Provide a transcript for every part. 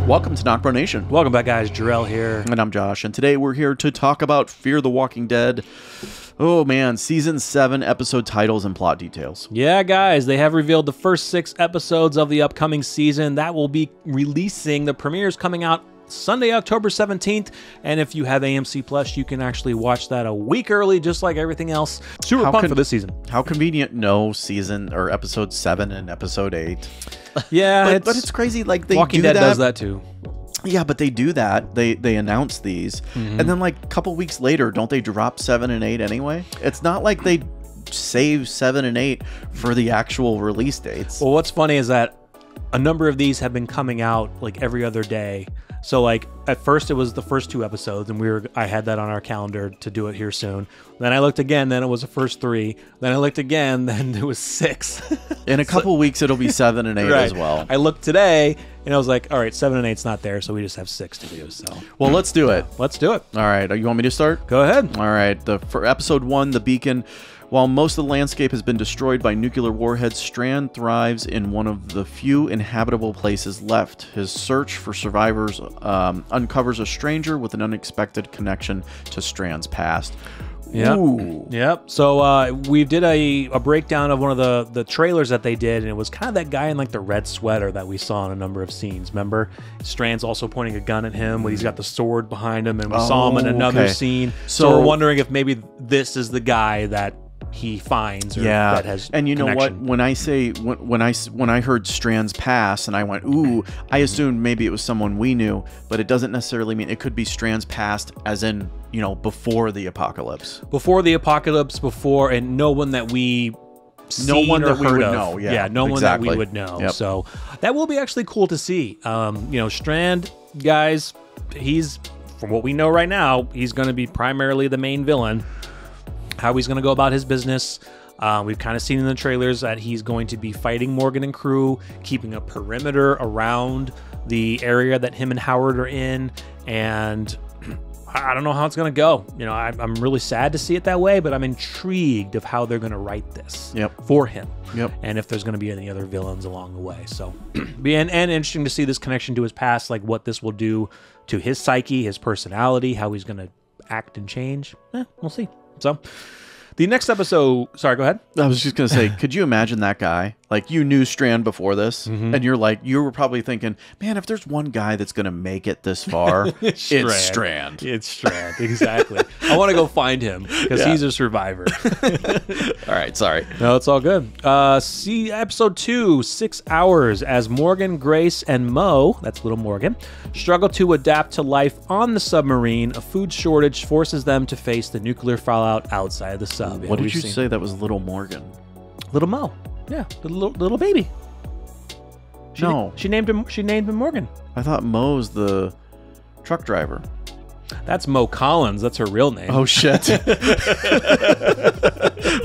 Welcome to NocBro Nation. Welcome back, guys. Jarrell here. And I'm Josh. And today we're here to talk about Fear the Walking Dead. Oh, man. Season 7 episode titles and plot details. Yeah, guys. They have revealed the first 6 episodes of the upcoming season. That will be releasing. The premiere is coming out Sunday, October 17th. And if you have AMC Plus, you can actually watch that a week early, just like everything else. Super pumped for this season. How convenient. No season or episode 7 and episode 8. Yeah, but it's crazy. Like they Walking Dead does that too. Yeah, but they do that. They announce these, and then like a couple weeks later, don't they drop 7 and 8 anyway? It's not like they save 7 and 8 for the actual release dates. Well, what's funny is that a number of these have been coming out like every other day. So like at first it was the first 2 episodes, and I had that on our calendar to do it here soon. Then I looked again, then it was the first 3. Then I looked again, then it was 6. In a couple weeks it'll be 7 and 8 right. as well. I looked today and I was like, all right, 7 and 8's not there, so we just have 6 to do. So well, let's do it. Let's do it. All right, you want me to start? Go ahead. All right, for episode 1, The Beacon. While most of the landscape has been destroyed by nuclear warheads, Strand thrives in one of the few inhabitable places left. His search for survivors uncovers a stranger with an unexpected connection to Strand's past. Yep. Ooh. Yep. So we did a breakdown of one of the trailers that they did, and it was kind of that guy in like the red sweater that we saw in a number of scenes. Remember? Strand's also pointing a gun at him, but he's got the sword behind him, and we saw him in another scene. So we're wondering if maybe this is the guy that he finds or that has and you know connection. what, when I heard Strand's past and I went ooh, I assumed maybe it was someone we knew, but it doesn't necessarily mean it could be Strand's past as in, you know, before the apocalypse, and no one that we no one that we would of. know. No one that we would know. Yep. So that will be actually cool to see. You know, Strand, guys, he's, from what we know right now, he's going to be primarily the main villain. How he's going to go about his business. We've kind of seen in the trailers that he's going to be fighting Morgan and crew, keeping a perimeter around the area that him and Howard are in, and I don't know how it's going to go. You know, I'm really sad to see it that way, but I'm intrigued of how they're going to write this for him. Yep. And if there's going to be any other villains along the way. So, and interesting to see this connection to his past, like what this will do to his psyche, his personality, how he's going to act and change. We'll see. So, the next episode... Sorry, go ahead. I was just going to say, could you imagine that guy? Like, you knew Strand before this, and you were probably thinking, man, if there's one guy that's going to make it this far, it's Strand. It's Strand, exactly. I want to go find him, because he's a survivor. All right, sorry. No, it's all good. See episode 2, 6 hours, as Morgan, Grace, and Mo, that's little Morgan, struggle to adapt to life on the submarine. A food shortage forces them to face the nuclear fallout outside the sub. What did you say that was little Morgan? Little Mo. Yeah, the little baby. She named him Morgan. I thought Mo's the truck driver. That's Mo Collins. That's her real name. Oh shit.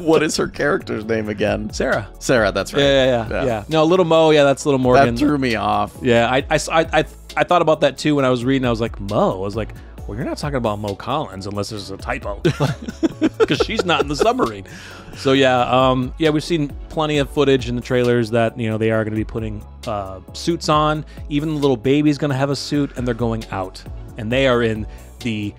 What is her character's name again? Sarah. Sarah, that's right. Yeah. No, little Mo. Yeah, that's little Morgan. That threw me off. Yeah, I thought about that too when I was reading. I was like, Mo. I was like, well, you're not talking about Mo Collins unless there's a typo, because she's not in the submarine. So we've seen plenty of footage in the trailers that, you know, they are going to be putting suits on. Even the little baby's going to have a suit, and they're going out, and they are in the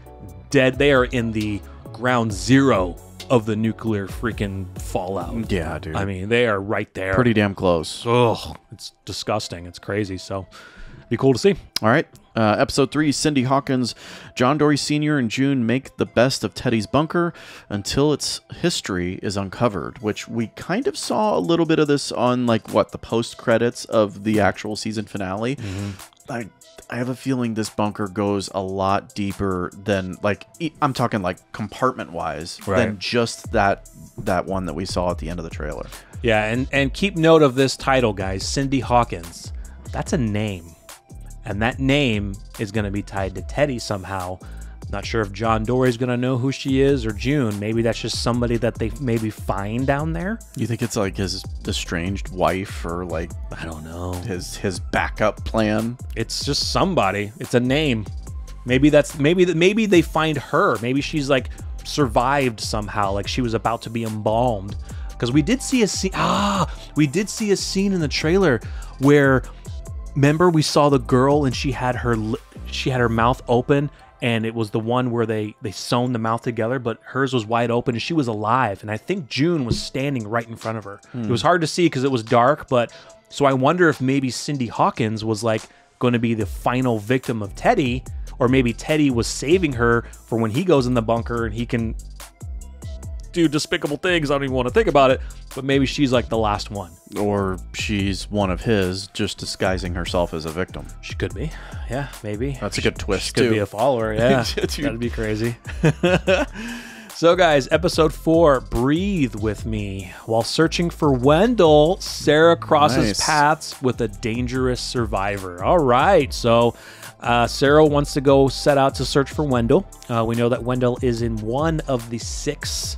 ground zero of the nuclear freaking fallout. Yeah, dude. I mean, they are right there. Pretty damn close. Oh, it's disgusting. It's crazy. So, be cool to see. All right. Episode 3, Cindy Hawkins, John Dory Sr. and June make the best of Teddy's bunker until its history is uncovered, which we kind of saw a little bit of this on, like, the post-credits of the actual season finale. I have a feeling this bunker goes a lot deeper than, like, I'm talking, like, compartment-wise, than just that one that we saw at the end of the trailer. Yeah, and keep note of this title, guys, Cindy Hawkins. That's a name. And that name is going to be tied to Teddy somehow. Not sure if John Dory's going to know who she is, or June. Maybe that's just somebody that they maybe find down there. You think it's like his estranged wife, or like, I don't know, his backup plan? It's just somebody. It's a name. Maybe they find her. Maybe she's like survived somehow, like she was about to be embalmed. Because we did see a scene. We did see a scene in the trailer where remember we saw the girl and she had her mouth open, and it was the one where they sewn the mouth together, but hers was wide open and she was alive. And I think June was standing right in front of her. It was hard to see because it was dark, but so I wonder if maybe Cindy Hawkins was like going to be the final victim of Teddy, or maybe Teddy was saving her for when he goes in the bunker and he can do despicable things. I don't even want to think about it, but maybe she's like the last one. Or she's one of his, just disguising herself as a victim. She could be. Yeah, maybe. That's a good twist, she too. Could be a follower, yeah. That'd be crazy. So, guys, episode 4, Breathe With Me. While searching for Wendell, Sarah crosses paths with a dangerous survivor. All right, so Sarah wants to go set out to search for Wendell. We know that Wendell is in one of the 6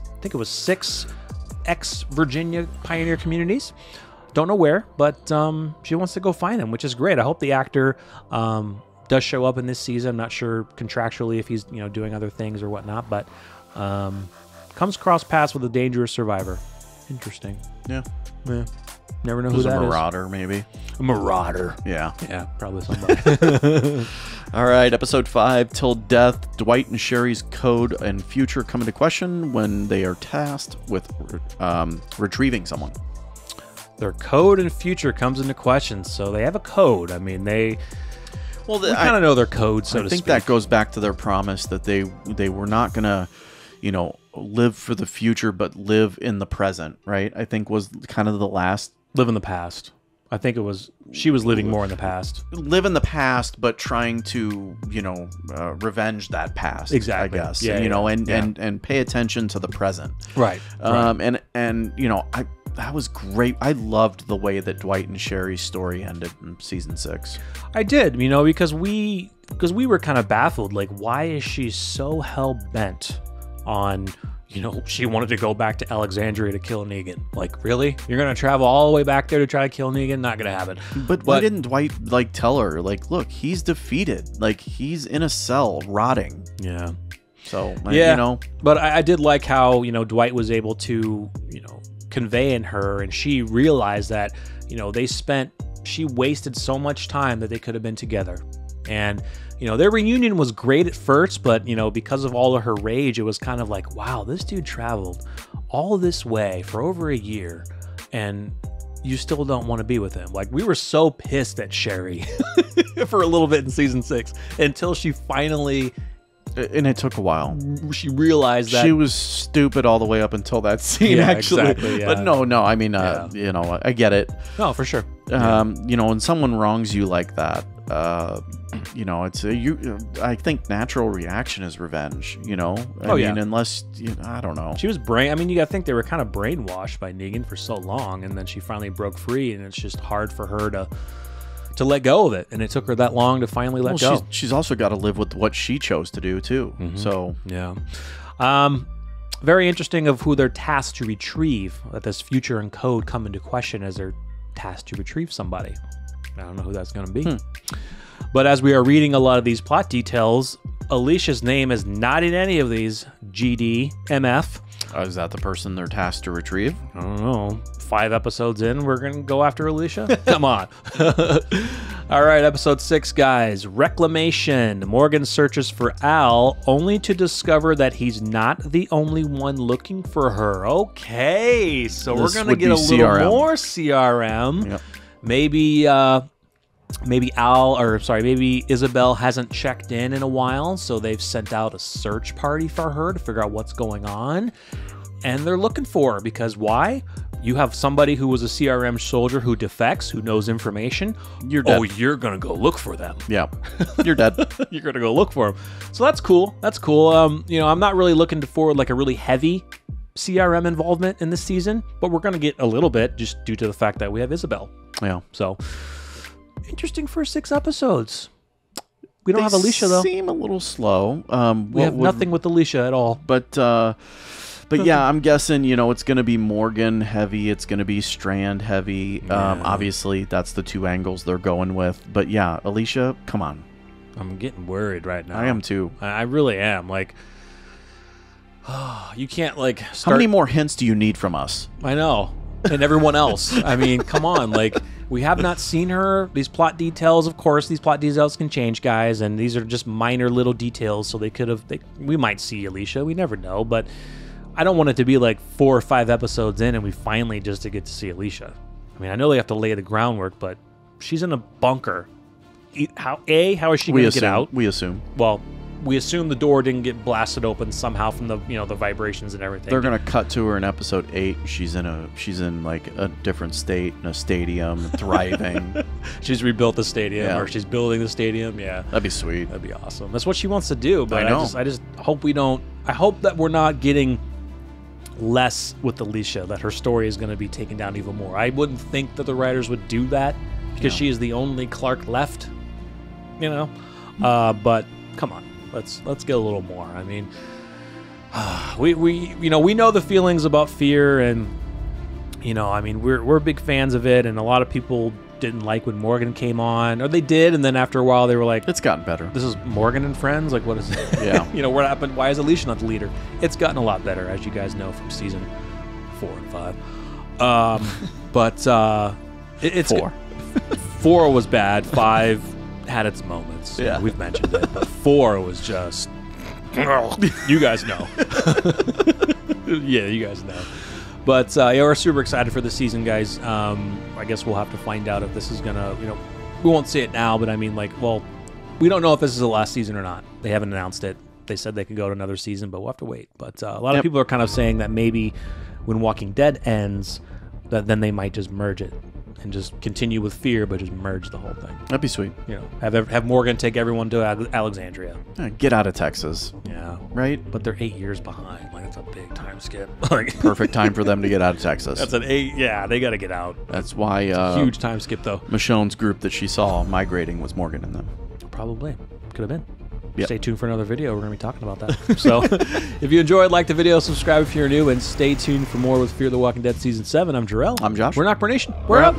ex-Virginia pioneer communities. Don't know where, but she wants to go find him, which is great. I hope the actor does show up in this season. I'm not sure contractually if he's doing other things or whatnot, but comes cross paths with a dangerous survivor. Interesting. Yeah. Never know who that is. A marauder, maybe. A marauder. Yeah. Yeah, probably somebody. All right, episode 5, Till Death. Dwight and Sherry's code and future come into question when they are tasked with retrieving someone. Their code and future comes into question, so they have a code. I mean, we kind of know their code, so to speak. I think that goes back to their promise that they were not going to, live for the future, but live in the present, right? I think was kind of the last. Live in the past. I think it was, she was living more in the past. Live in the past, but trying to, revenge that past. Exactly. I guess. Yeah, and pay attention to the present. Right. And that was great. I loved the way that Dwight and Sherry's story ended in season 6. I did, because we were kind of baffled. Like, why is she so hell bent on, she wanted to go back to Alexandria to kill Negan? Like, really? You're going to travel all the way back there to try to kill Negan? Not going to happen. But why didn't Dwight, tell her, look, he's defeated. He's in a cell rotting. Yeah. So, But I did like how, Dwight was able to, convey in her, and she realized that, she wasted so much time that they could have been together. And, their reunion was great at first, but, because of all of her rage, it was kind of like, wow, this dude traveled all this way for over a year, and you still don't want to be with him. Like, we were so pissed at Sherry for a little bit in season 6 until she finally... And it took a while. She realized that she was stupid all the way up until that scene, actually. Exactly, yeah. But no, I mean, I get it. No, for sure. When someone wrongs you like that, it's I think natural reaction is revenge. I mean, unless I don't know. She was you got to think they were kind of brainwashed by Negan for so long, and then she finally broke free, and it's just hard for her to let go of it, and it took her that long to finally let go. She's also got to live with what she chose to do too. Mm-hmm. So yeah, very interesting of who they're tasked to retrieve. That this future and code come into question as they're tasked to retrieve somebody. I don't know who that's going to be. But as we are reading a lot of these plot details, Alicia's name is not in any of these. GD, MF. Is that the person they're tasked to retrieve? I don't know. 5 episodes in, we're going to go after Alicia? Come on. All right, episode 6, guys. Reclamation. Morgan searches for Al, only to discover that he's not the only one looking for her. Okay, so we're going to get a little more CRM. Yep. Maybe Isabel hasn't checked in a while, so they've sent out a search party for her to figure out what's going on. And they're looking for her because why? You have somebody who was a CRM soldier who defects, who knows information. You're dead. Oh, you're going to go look for them. Yeah, you're dead. You're going to go look for them. So that's cool. That's cool. I'm not really looking forward like a really heavy CRM involvement in this season, but we're going to get a little bit just due to the fact that we have Isabel. Yeah. So interesting first 6 episodes. We don't have Alicia, though. They seem a little slow. We have nothing with Alicia at all. But yeah, I'm guessing, it's going to be Morgan heavy. It's going to be Strand heavy. Yeah. Obviously, that's the 2 angles they're going with. But yeah, Alicia, come on. I'm getting worried right now. I am too. I really am. You can't, How many more hints do you need from us? I know. And everyone else. I mean, come on. We have not seen her. These plot details, of course, these plot details can change, guys, and these are just minor little details, so we might see Alicia. We never know, but I don't want it to be like 4 or 5 episodes in and we finally just to get to see Alicia. I mean, I know they have to lay the groundwork, but she's in a bunker. How is she going to get out? We assume. Well, we assume the door didn't get blasted open somehow from the the vibrations and everything. They're gonna cut to her in episode 8. She's in like a different state in a stadium, thriving. She's rebuilt the stadium, or she's building the stadium. Yeah, that'd be sweet. That'd be awesome. That's what she wants to do. But I know. I just hope we don't. I hope that we're not getting less with Alicia. That her story is going to be taken down even more. I wouldn't think that the writers would do that because she is the only Clark left. But come on. Let's get a little more. I mean, we know the feelings about Fear, and I mean we're big fans of it, and a lot of people didn't like when Morgan came on, or they did, and then after a while they were like, it's gotten better. This is Morgan and Friends. Like, what is it? Yeah. What happened? Why is Alicia not the leader? It's gotten a lot better, as you guys know from season 4 and 5. But it's 4. 4 was bad. 5 had its moments. Yeah. We've mentioned it. But 4 was just... you guys know. Yeah, you guys know. But we're super excited for this season, guys. I guess we'll have to find out if this is going to... we won't say it now, but I mean, we don't know if this is the last season or not. They haven't announced it. They said they could go to another season, but we'll have to wait. But a lot of people are kind of saying that maybe when Walking Dead ends, that then they might just merge it. And just continue with Fear, but just merge the whole thing. That'd be sweet. Have Morgan take everyone to Alexandria. Get out of Texas. Yeah. Right? But they're 8 years behind. Like, that's a big time skip. Perfect time for them to get out of Texas. That's an 8. Yeah, they got to get out. That's why... it's a huge time skip, though. Michonne's group that she saw migrating was Morgan and them. Probably. Could have been. Yep. Stay tuned for another video. We're going to be talking about that. So, if you enjoyed, like the video, subscribe if you're new, and stay tuned for more with Fear the Walking Dead Season 7. I'm Jarrell. I'm Josh. We're NocBro Nation. We're up.